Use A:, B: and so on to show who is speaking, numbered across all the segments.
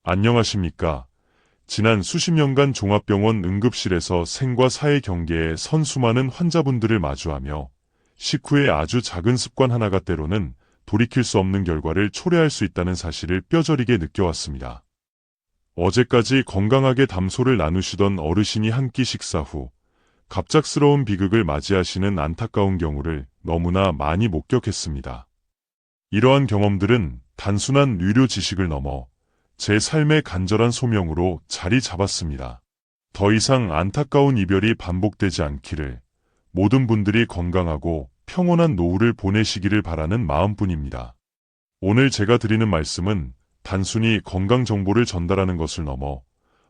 A: 안녕하십니까. 지난 수십 년간 종합병원 응급실에서 생과 사의 경계에 선 수많은 환자분들을 마주하며 식후에 아주 작은 습관 하나가 때로는 돌이킬 수 없는 결과를 초래할 수 있다는 사실을 뼈저리게 느껴왔습니다. 어제까지 건강하게 담소를 나누시던 어르신이 한 끼 식사 후 갑작스러운 비극을 맞이하시는 안타까운 경우를 너무나 많이 목격했습니다. 이러한 경험들은 단순한 의료 지식을 넘어 제 삶의 간절한 소명으로 자리 잡았습니다. 더 이상 안타까운 이별이 반복되지 않기를, 모든 분들이 건강하고 평온한 노후를 보내시기를 바라는 마음뿐입니다. 오늘 제가 드리는 말씀은 단순히 건강 정보를 전달하는 것을 넘어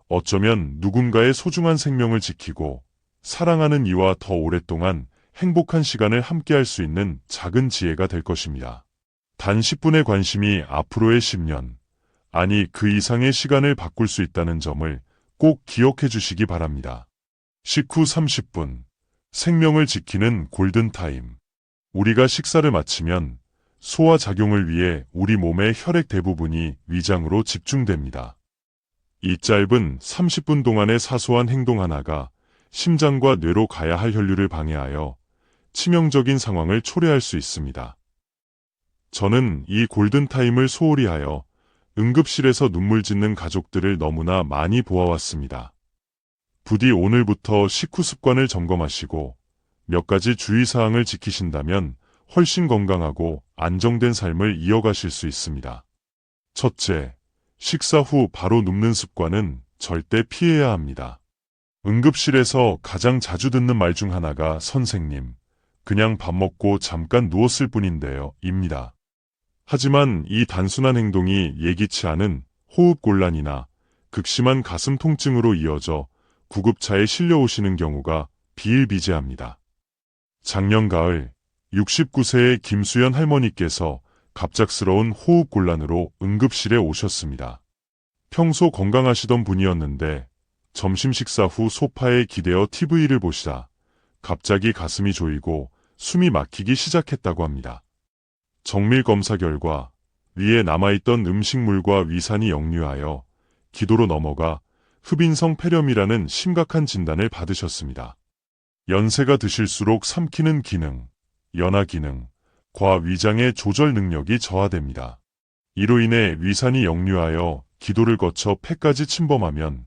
A: 어쩌면 누군가의 소중한 생명을 지키고 사랑하는 이와 더 오랫동안 행복한 시간을 함께할 수 있는 작은 지혜가 될 것입니다. 단 10분의 관심이 앞으로의 10년, 아니 그 이상의 시간을 바꿀 수 있다는 점을 꼭 기억해 주시기 바랍니다. 식후 30분, 생명을 지키는 골든타임. 우리가 식사를 마치면 소화작용을 위해 우리 몸의 혈액 대부분이 위장으로 집중됩니다. 이 짧은 30분 동안의 사소한 행동 하나가 심장과 뇌로 가야 할 혈류를 방해하여 치명적인 상황을 초래할 수 있습니다. 저는 이 골든타임을 소홀히 하여 응급실에서 눈물 짓는 가족들을 너무나 많이 보아왔습니다. 부디 오늘부터 식후 습관을 점검하시고 몇 가지 주의사항을 지키신다면 훨씬 건강하고 안정된 삶을 이어가실 수 있습니다. 첫째, 식사 후 바로 눕는 습관은 절대 피해야 합니다. 응급실에서 가장 자주 듣는 말 중 하나가 선생님, 그냥 밥 먹고 잠깐 누웠을 뿐인데요, 입니다. 하지만 이 단순한 행동이 예기치 않은 호흡곤란이나 극심한 가슴 통증으로 이어져 구급차에 실려오시는 경우가 비일비재합니다. 작년 가을 69세의 김수연 할머니께서 갑작스러운 호흡곤란으로 응급실에 오셨습니다. 평소 건강하시던 분이었는데 점심 식사 후 소파에 기대어 TV를 보시다 갑자기 가슴이 조이고 숨이 막히기 시작했다고 합니다. 정밀 검사 결과 위에 남아있던 음식물과 위산이 역류하여 기도로 넘어가 흡인성 폐렴이라는 심각한 진단을 받으셨습니다. 연세가 드실수록 삼키는 기능, 연화 기능, 과 위장의 조절 능력이 저하됩니다. 이로 인해 위산이 역류하여 기도를 거쳐 폐까지 침범하면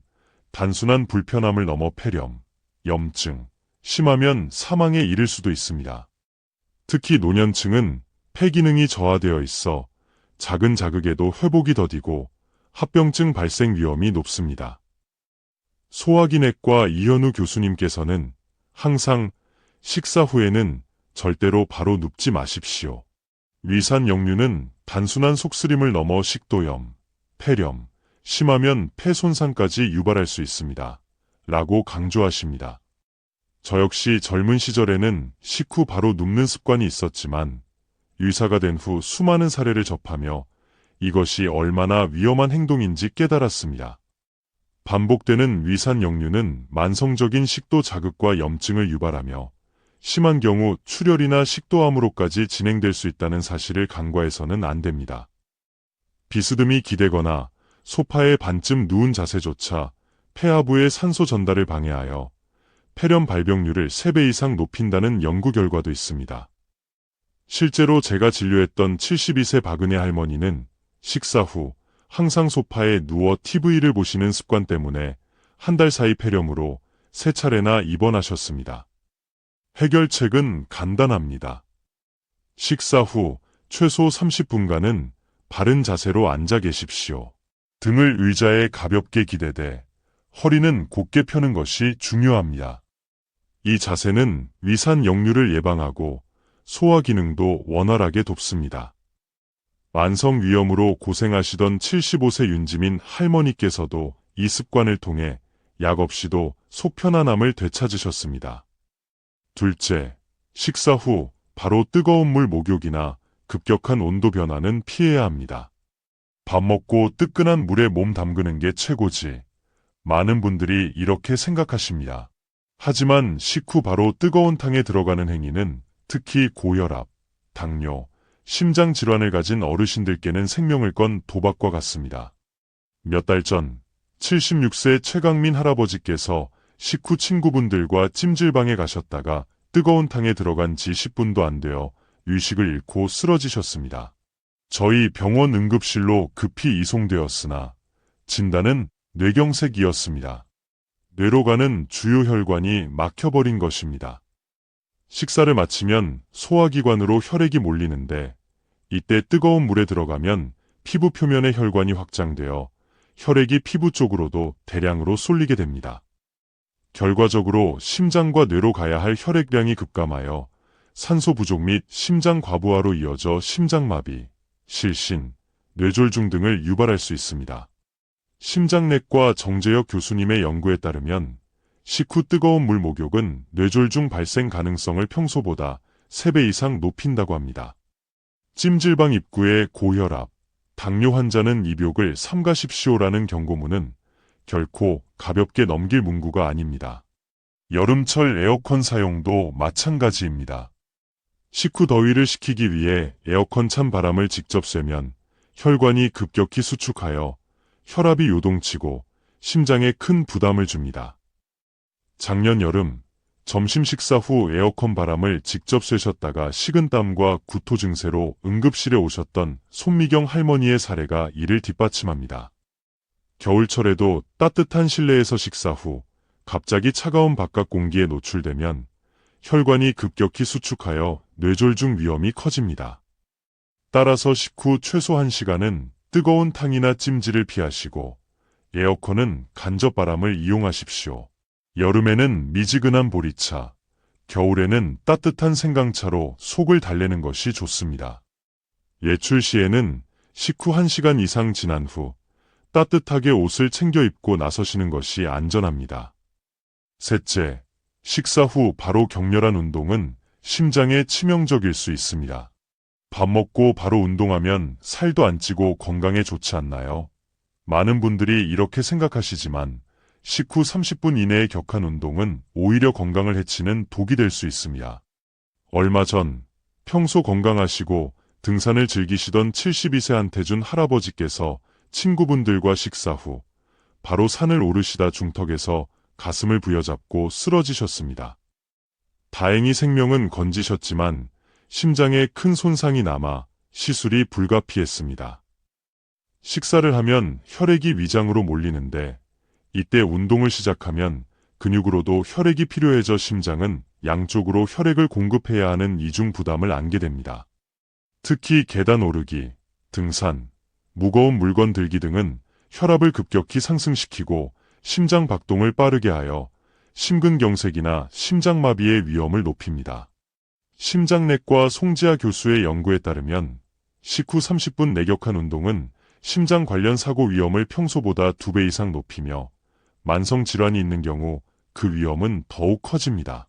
A: 단순한 불편함을 넘어 폐렴, 염증, 심하면 사망에 이를 수도 있습니다. 특히 노년층은 폐 기능이 저하되어 있어 작은 자극에도 회복이 더디고 합병증 발생 위험이 높습니다. 소화기내과 이현우 교수님께서는 항상 식사 후에는 절대로 바로 눕지 마십시오. 위산 역류는 단순한 속쓰림을 넘어 식도염, 폐렴, 심하면 폐 손상까지 유발할 수 있습니다. 라고 강조하십니다. 저 역시 젊은 시절에는 식후 바로 눕는 습관이 있었지만 의사가 된 후 수많은 사례를 접하며 이것이 얼마나 위험한 행동인지 깨달았습니다. 반복되는 위산 역류는 만성적인 식도 자극과 염증을 유발하며 심한 경우 출혈이나 식도암으로까지 진행될 수 있다는 사실을 간과해서는 안 됩니다. 비스듬히 기대거나 소파에 반쯤 누운 자세조차 폐하부의 산소 전달을 방해하여 폐렴 발병률을 3배 이상 높인다는 연구 결과도 있습니다. 실제로 제가 진료했던 72세 박은혜 할머니는 식사 후 항상 소파에 누워 TV를 보시는 습관 때문에 한 달 사이 폐렴으로 3차례나 입원하셨습니다. 해결책은 간단합니다. 식사 후 최소 30분간은 바른 자세로 앉아 계십시오. 등을 의자에 가볍게 기대되 허리는 곧게 펴는 것이 중요합니다. 이 자세는 위산 역류를 예방하고 소화 기능도 원활하게 돕습니다. 만성 위염으로 고생하시던 75세 윤지민 할머니께서도 이 습관을 통해 약 없이도 속 편안함을 되찾으셨습니다. 둘째, 식사 후 바로 뜨거운 물 목욕이나 급격한 온도 변화는 피해야 합니다. 밥 먹고 뜨끈한 물에 몸 담그는 게 최고지. 많은 분들이 이렇게 생각하십니다. 하지만 식후 바로 뜨거운 탕에 들어가는 행위는 특히 고혈압, 당뇨, 심장 질환을 가진 어르신들께는 생명을 건 도박과 같습니다. 몇 달 전 76세 최강민 할아버지께서 식후 친구분들과 찜질방에 가셨다가 뜨거운 탕에 들어간 지 10분도 안 되어 의식을 잃고 쓰러지셨습니다. 저희 병원 응급실로 급히 이송되었으나 진단은 뇌경색이었습니다. 뇌로 가는 주요 혈관이 막혀버린 것입니다. 식사를 마치면 소화기관으로 혈액이 몰리는데 이때 뜨거운 물에 들어가면 피부 표면의 혈관이 확장되어 혈액이 피부 쪽으로도 대량으로 쏠리게 됩니다. 결과적으로 심장과 뇌로 가야 할 혈액량이 급감하여 산소 부족 및 심장 과부하로 이어져 심장마비, 실신, 뇌졸중 등을 유발할 수 있습니다. 심장내과 정재혁 교수님의 연구에 따르면 식후 뜨거운 물 목욕은 뇌졸중 발생 가능성을 평소보다 3배 이상 높인다고 합니다. 찜질방 입구에 고혈압, 당뇨 환자는 입욕을 삼가십시오라는 경고문은 결코 가볍게 넘길 문구가 아닙니다. 여름철 에어컨 사용도 마찬가지입니다. 식후 더위를 식히기 위해 에어컨 찬 바람을 직접 쐬면 혈관이 급격히 수축하여 혈압이 요동치고 심장에 큰 부담을 줍니다. 작년 여름 점심 식사 후 에어컨 바람을 직접 쐬셨다가 식은땀과 구토 증세로 응급실에 오셨던 손미경 할머니의 사례가 이를 뒷받침합니다. 겨울철에도 따뜻한 실내에서 식사 후 갑자기 차가운 바깥 공기에 노출되면 혈관이 급격히 수축하여 뇌졸중 위험이 커집니다. 따라서 식후 최소 1시간은 뜨거운 탕이나 찜질을 피하시고 에어컨은 간접 바람을 이용하십시오. 여름에는 미지근한 보리차, 겨울에는 따뜻한 생강차로 속을 달래는 것이 좋습니다. 외출 시에는 식후 1시간 이상 지난 후 따뜻하게 옷을 챙겨 입고 나서시는 것이 안전합니다. 셋째, 식사 후 바로 격렬한 운동은 심장에 치명적일 수 있습니다. 밥 먹고 바로 운동하면 살도 안 찌고 건강에 좋지 않나요? 많은 분들이 이렇게 생각하시지만 식후 30분 이내의 격한 운동은 오히려 건강을 해치는 독이 될 수 있습니다. 얼마 전 평소 건강하시고 등산을 즐기시던 72세 한태준 할아버지께서 친구분들과 식사 후 바로 산을 오르시다 중턱에서 가슴을 부여잡고 쓰러지셨습니다. 다행히 생명은 건지셨지만 심장에 큰 손상이 남아 시술이 불가피했습니다. 식사를 하면 혈액이 위장으로 몰리는데 이때 운동을 시작하면 근육으로도 혈액이 필요해져 심장은 양쪽으로 혈액을 공급해야 하는 이중 부담을 안게 됩니다. 특히 계단 오르기, 등산, 무거운 물건 들기 등은 혈압을 급격히 상승시키고 심장 박동을 빠르게 하여 심근경색이나 심장마비의 위험을 높입니다. 심장내과 송지아 교수의 연구에 따르면 식후 30분 내격한 운동은 심장 관련 사고 위험을 평소보다 2배 이상 높이며 만성질환이 있는 경우 그 위험은 더욱 커집니다.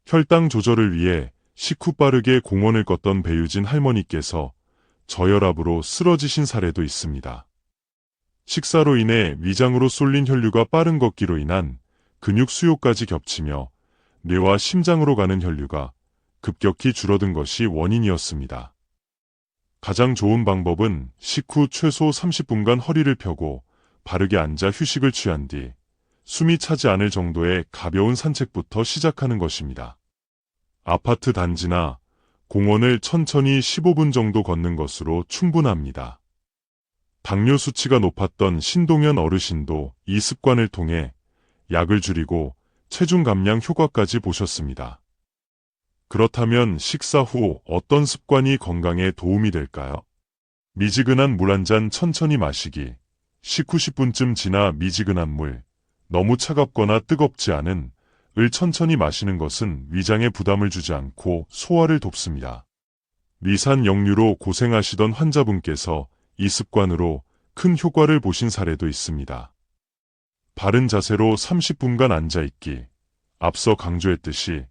A: 혈당 조절을 위해 식후 빠르게 공원을 걷던 배유진 할머니께서 저혈압으로 쓰러지신 사례도 있습니다. 식사로 인해 위장으로 쏠린 혈류가 빠른 걷기로 인한 근육 수요까지 겹치며 뇌와 심장으로 가는 혈류가 급격히 줄어든 것이 원인이었습니다. 가장 좋은 방법은 식후 최소 30분간 허리를 펴고 바르게 앉아 휴식을 취한 뒤 숨이 차지 않을 정도의 가벼운 산책부터 시작하는 것입니다. 아파트 단지나 공원을 천천히 15분 정도 걷는 것으로 충분합니다. 당뇨 수치가 높았던 신동현 어르신도 이 습관을 통해 약을 줄이고 체중 감량 효과까지 보셨습니다. 그렇다면 식사 후 어떤 습관이 건강에 도움이 될까요? 미지근한 물 한 잔 천천히 마시기. 식후 10분쯤 지나 미지근한 물, 너무 차갑거나 뜨겁지 않은 을 천천히 마시는 것은 위장에 부담을 주지 않고 소화를 돕습니다. 위산 역류로 고생하시던 환자분께서 이 습관으로 큰 효과를 보신 사례도 있습니다. 바른 자세로 30분간 앉아있기. 앞서 강조했듯이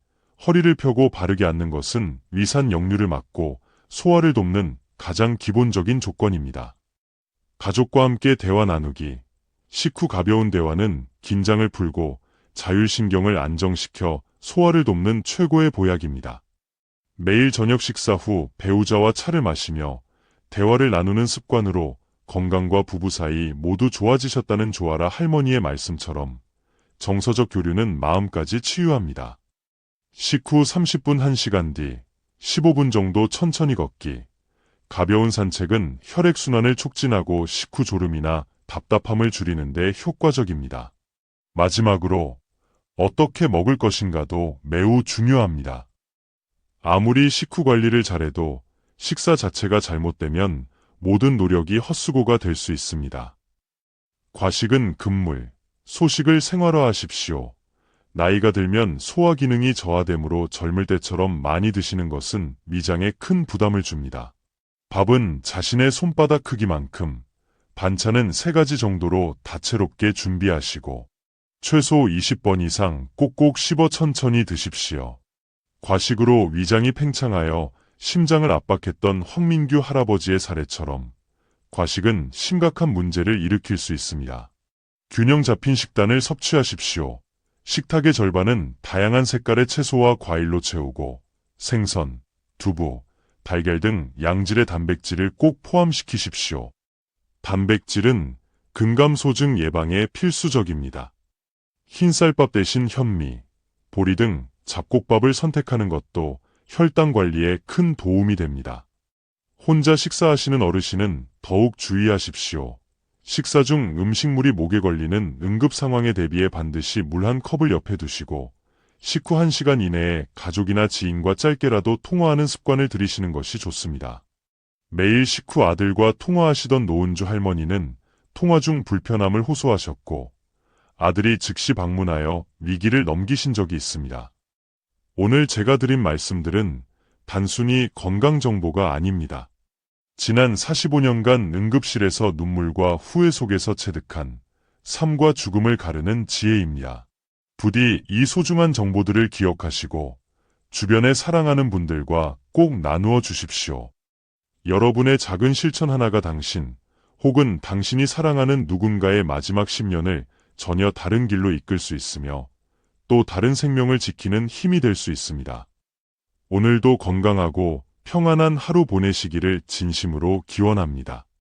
A: 허리를 펴고 바르게 앉는 것은 위산 역류를 막고 소화를 돕는 가장 기본적인 조건입니다. 가족과 함께 대화 나누기. 식후 가벼운 대화는 긴장을 풀고 자율신경을 안정시켜 소화를 돕는 최고의 보약입니다. 매일 저녁 식사 후 배우자와 차를 마시며 대화를 나누는 습관으로 건강과 부부 사이 모두 좋아지셨다는 조아라 할머니의 말씀처럼 정서적 교류는 마음까지 치유합니다. 식후 30분 1시간 뒤 15분 정도 천천히 걷기. 가벼운 산책은 혈액순환을 촉진하고 식후 졸음이나 답답함을 줄이는 데 효과적입니다. 마지막으로 어떻게 먹을 것인가도 매우 중요합니다. 아무리 식후 관리를 잘해도 식사 자체가 잘못되면 모든 노력이 헛수고가 될 수 있습니다. 과식은 금물, 소식을 생활화하십시오. 나이가 들면 소화 기능이 저하되므로 젊을 때처럼 많이 드시는 것은 미장에 큰 부담을 줍니다. 밥은 자신의 손바닥 크기만큼, 반찬은 3가지 정도로 다채롭게 준비하시고 최소 20번 이상 꼭꼭 씹어 천천히 드십시오. 과식으로 위장이 팽창하여 심장을 압박했던 황민규 할아버지의 사례처럼 과식은 심각한 문제를 일으킬 수 있습니다. 균형 잡힌 식단을 섭취하십시오. 식탁의 절반은 다양한 색깔의 채소와 과일로 채우고 생선, 두부, 달걀 등 양질의 단백질을 꼭 포함시키십시오. 단백질은 근감소증 예방에 필수적입니다. 흰쌀밥 대신 현미, 보리 등 잡곡밥을 선택하는 것도 혈당 관리에 큰 도움이 됩니다. 혼자 식사하시는 어르신은 더욱 주의하십시오. 식사 중 음식물이 목에 걸리는 응급 상황에 대비해 반드시 물 한 컵을 옆에 두시고 식후 1시간 이내에 가족이나 지인과 짧게라도 통화하는 습관을 들이시는 것이 좋습니다. 매일 식후 아들과 통화하시던 노은주 할머니는 통화 중 불편함을 호소하셨고 아들이 즉시 방문하여 위기를 넘기신 적이 있습니다. 오늘 제가 드린 말씀들은 단순히 건강 정보가 아닙니다. 지난 45년간 응급실에서 눈물과 후회 속에서 체득한 삶과 죽음을 가르는 지혜입니다. 부디 이 소중한 정보들을 기억하시고 주변에 사랑하는 분들과 꼭 나누어 주십시오. 여러분의 작은 실천 하나가 당신 혹은 당신이 사랑하는 누군가의 마지막 10년을 전혀 다른 길로 이끌 수 있으며 또 다른 생명을 지키는 힘이 될 수 있습니다. 오늘도 건강하고 평안한 하루 보내시기를 진심으로 기원합니다.